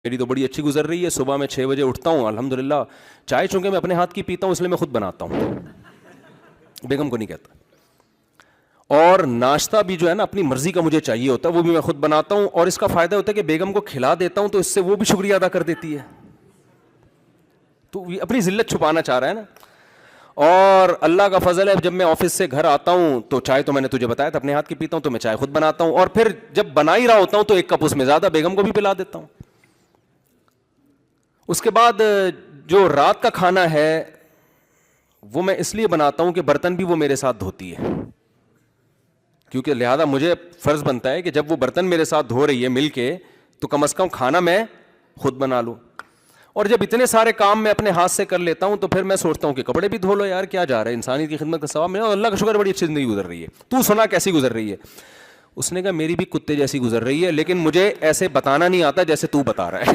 میری تو بڑی اچھی گزر رہی ہے, صبح میں 6 بجے اٹھتا ہوں الحمدللہ, چائے چونکہ میں اپنے ہاتھ کی پیتا ہوں اس لیے میں خود بناتا ہوں, بیگم کو نہیں کہتا, اور ناشتہ بھی جو ہے نا اپنی مرضی کا مجھے چاہیے ہوتا ہے, وہ بھی میں خود بناتا ہوں, اور اس کا فائدہ ہوتا ہے کہ بیگم کو کھلا دیتا ہوں تو اس سے وہ بھی شکریہ ادا کر دیتی ہے, تو اپنی ذلت چھپانا چاہ رہا ہے نا. اور اللہ کا فضل ہے جب میں آفس سے گھر آتا ہوں تو چائے تو میں نے تجھے بتایا تھا اپنے ہاتھ کی پیتا ہوں, تو میں چائے خود بناتا ہوں, اور پھر جب بنا ہی رہا ہوتا ہوں تو 1 کپ اس میں زیادہ بیگم کو بھی پلا دیتا ہوں. اس کے بعد جو رات کا کھانا ہے وہ میں اس لیے بناتا ہوں کہ برتن بھی وہ میرے ساتھ دھوتی ہے, کیونکہ لہذا مجھے فرض بنتا ہے کہ جب وہ برتن میرے ساتھ دھو رہی ہے مل کے, تو کم از کم کھانا میں خود بنا لوں. اور جب اتنے سارے کام میں اپنے ہاتھ سے کر لیتا ہوں تو پھر میں سوچتا ہوں کہ کپڑے بھی دھو لو یار, کیا جا رہا ہے, انسانی کی خدمت کا ثواب ملا, اللہ کا شکر بڑی اچھی زندگی گزر رہی ہے, تو سنا کیسی گزر رہی ہے. اس نے کہا میری بھی کتے جیسی گزر رہی ہے, لیکن مجھے ایسے بتانا نہیں آتا جیسے تو بتا رہا ہے.